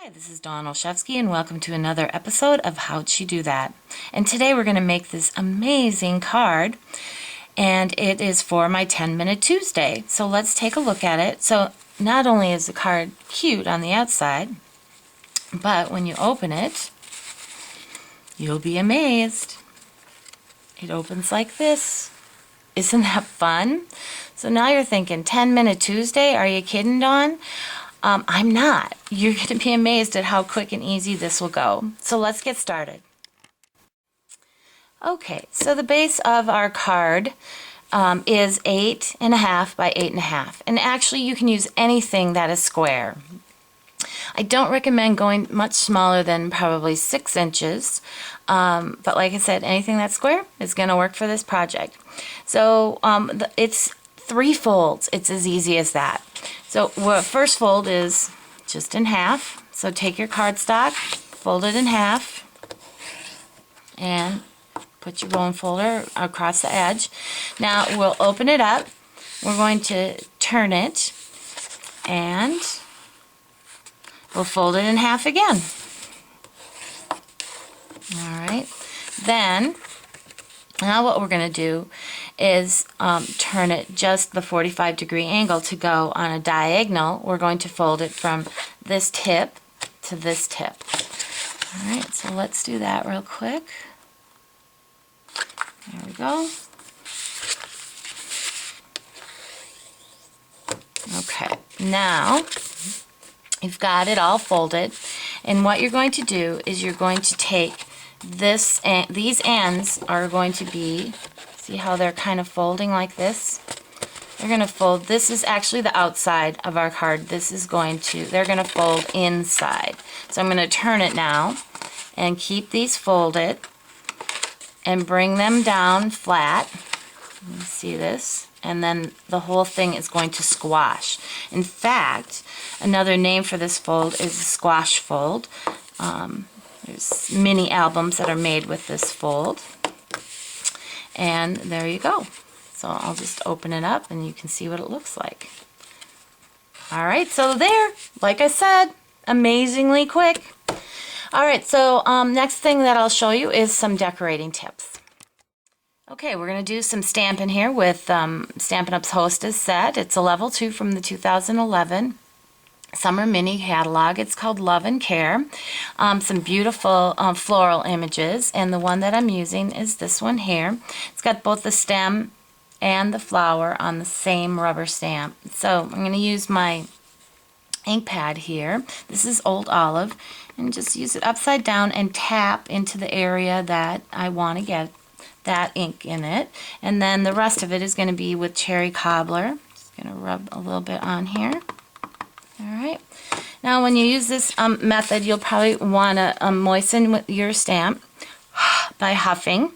Hi, this is Dawn Olszewski and welcome to another episode of How'd She Do That? And today we're going to make this amazing card, and it is for my 10-Minute Tuesday. So let's take a look at it. So not only is the card cute on the outside, but when you open it, you'll be amazed. It opens like this. Isn't that fun? So now you're thinking, 10-Minute Tuesday? Are you kidding, Dawn? I'm not. You're going to be amazed at how quick and easy this will go. So let's get started. Okay, so the base of our card is 8.5 by 8.5. And actually you can use anything that is square. I don't recommend going much smaller than probably 6 inches. But like I said, anything that's square is going to work for this project. So it's 3 folds. It's as easy as that. So first fold is just in half. So take your cardstock, fold it in half, and put your bone folder across the edge. Now we'll open it up. We're going to turn it, and we'll fold it in half again. Alright, then now what we're going to do is turn it just the 45-degree angle to go on a diagonal. We're going to fold it from this tip to this tip. Alright, so let's do that real quick. There we go. Okay, now you've got it all folded, and what you're going to do is you're going to take this, and these ends are going to be, see how they're kind of folding like this? They're going to fold, this is actually the outside of our card. This is going to, they're going to fold inside. So I'm going to turn it now and keep these folded and bring them down flat. You see this? And then the whole thing is going to squash. In fact, another name for this fold is a squash fold. There's mini albums that are made with this fold. And there you go. So I'll just open it up and you can see what it looks like. Alright, so there, like I said, amazingly quick. Alright, so next thing that I'll show you is some decorating tips. Okay, we're going to do some stamping here with Stampin' Up's Hostess set. It's a level 2 from the 2011 Summer Mini Catalog. It's called Love and Care. Some beautiful floral images, and the one that I'm using is this one here. It's got both the stem and the flower on the same rubber stamp. So I'm going to use my ink pad here. This is Old Olive, and just use it upside down and tap into the area that I want to get that ink in it. And then the rest of it is going to be with Cherry Cobbler. Just going to rub a little bit on here. Alright, now when you use this method, you'll probably want to moisten with your stamp by huffing.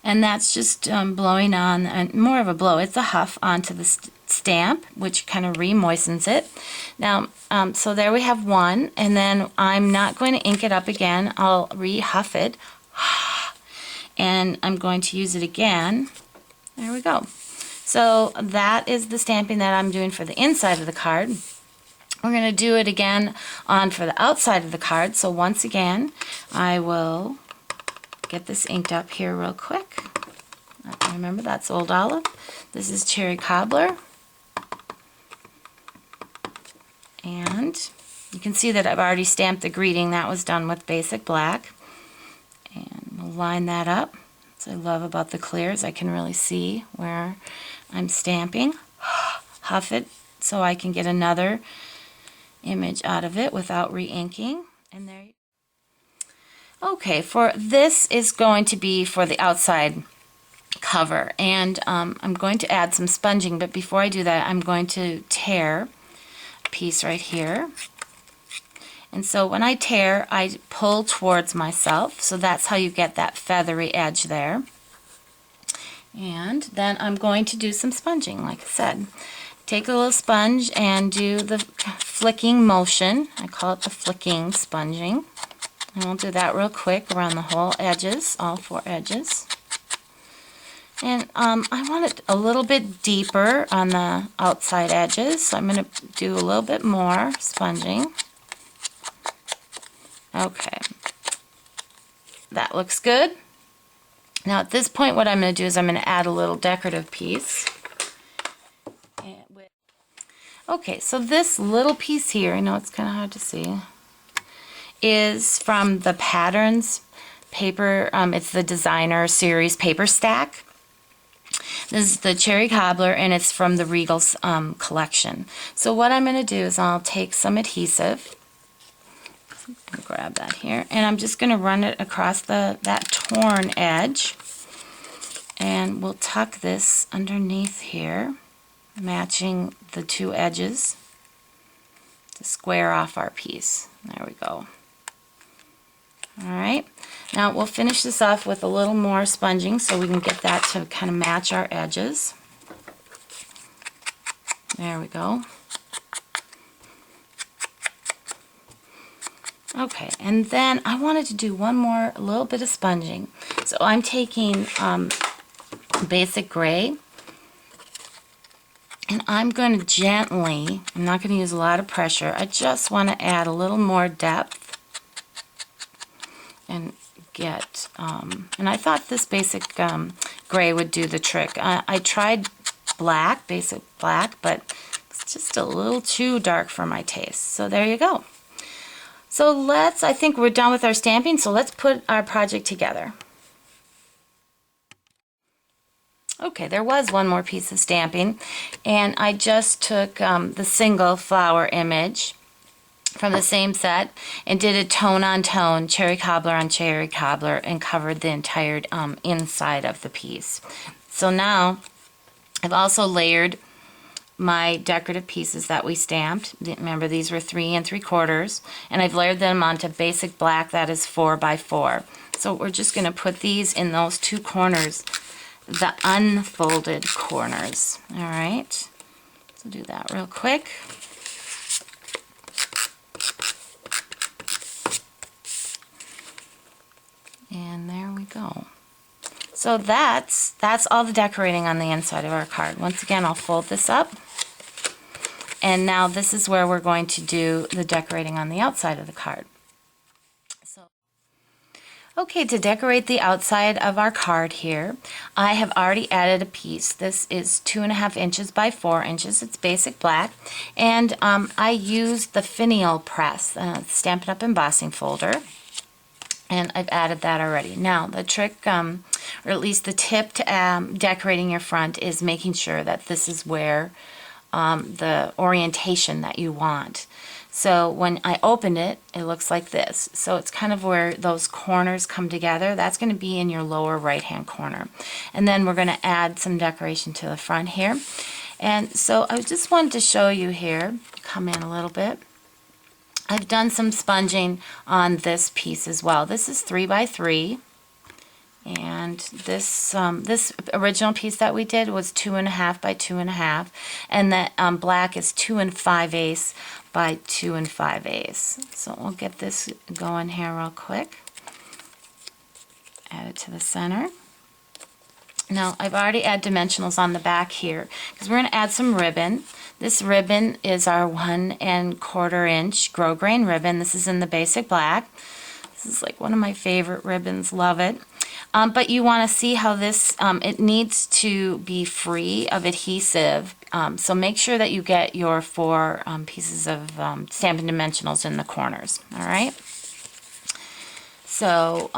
And that's just blowing on, and more of a blow, it's a huff onto the stamp, which kind of re-moistens it. Now, so there we have one, and then I'm not going to ink it up again. I'll re-huff it, and I'm going to use it again. There we go. So that is the stamping that I'm doing for the inside of the card. We're going to do it again on for the outside of the card. So once again, I will get this inked up here real quick. Remember, that's Old Olive. This is Cherry Cobbler. And you can see that I've already stamped the greeting. That was done with Basic Black. And we'll line that up. So I love about the clears, I can really see where I'm stamping. Huff it so I can get another image out of it without re-inking. And there you go. Okay, for this is going to be for the outside cover, and I'm going to add some sponging, but before I do that, I'm going to tear a piece right here. And so when I tear, I pull towards myself, so that's how you get that feathery edge there. And then I'm going to do some sponging, like I said. Take a little sponge and do the flicking motion. I call it the flicking sponging. And we'll do that real quick around the whole edges, all 4 edges. And I want it a little bit deeper on the outside edges, so I'm going to do a little bit more sponging. Okay, that looks good. Now at this point what I'm going to do is I'm going to add a little decorative piece. Okay, so this little piece here, I know it's kind of hard to see, is from the Patterns paper. It's the Designer Series paper stack. This is the Cherry Cobbler, and it's from the Regals collection. So what I'm going to do is I'll take some adhesive, grab that here, and I'm just going to run it across that torn edge, and we'll tuck this underneath here, matching the two edges to square off our piece. There we go. Alright, now we'll finish this off with a little more sponging so we can get that to kind of match our edges. There we go. Okay, and then I wanted to do one more little bit of sponging. So I'm taking Basic Gray, and I'm going to gently, I'm not going to use a lot of pressure, I just want to add a little more depth and get, and I thought this Basic Gray would do the trick. I tried black, Basic Black, but it's just a little too dark for my taste. So there you go. So I think we're done with our stamping, so let's put our project together. Okay, there was one more piece of stamping, and I just took the single flower image from the same set and did a tone on tone, cherry cobbler on cherry cobbler, and covered the entire inside of the piece. So now I've also layered my decorative pieces that we stamped. Remember, these were 3 3/4, and I've layered them onto Basic Black, that is 4 by 4. So we're just going to put these in those two corners, the unfolded corners. All right, so do that real quick. And there we go. So that's all the decorating on the inside of our card. Once again, I'll fold this up. And now this is where we're going to do the decorating on the outside of the card. So, okay, to decorate the outside of our card here, I have already added a piece. This is 2.5 inches by 4 inches. It's Basic Black. And I used the finial press, Stampin' Up! Embossing folder. And I've added that already. Now, the trick, or at least the tip to decorating your front, is making sure that this is where the orientation that you want. So when I open it, it looks like this. So it's kind of where those corners come together. That's going to be in your lower right-hand corner. And then we're going to add some decoration to the front here. And so I just wanted to show you here, come in a little bit. I've done some sponging on this piece as well. This is 3 by 3, and this this original piece that we did was 2.5 by 2.5, and the black is 2 5/8 by 2 5/8. So we'll get this going here real quick. Add it to the center. Now I've already added dimensionals on the back here because we're going to add some ribbon. This ribbon is our 1 1/4 inch Grosgrain ribbon. This is in the Basic Black. This is like one of my favorite ribbons, love it. But you want to see how this, it needs to be free of adhesive. So make sure that you get your 4 pieces of Stampin' Dimensionals in the corners, all right? So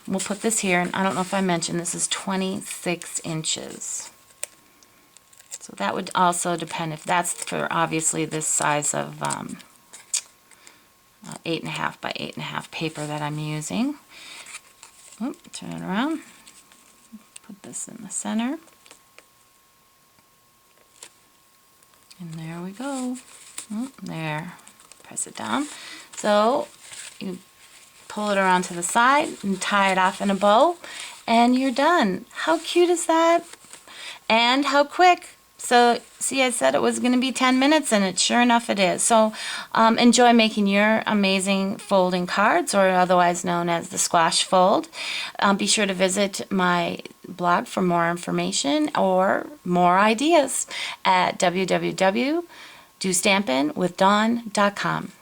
we'll put this here, and I don't know if I mentioned, this is 26 inches. So that would also depend if that's for obviously this size of 8.5 by 8.5 paper that I'm using. Oop, turn it around. Put this in the center. And there we go. Oop, there. Press it down. So you pull it around to the side and tie it off in a bow, and you're done. How cute is that? And how quick. So, see, I said it was going to be 10 minutes, and sure enough it is. So, enjoy making your amazing folding cards, or otherwise known as the squash fold. Be sure to visit my blog for more information or more ideas at www.dostampinwithdawn.com.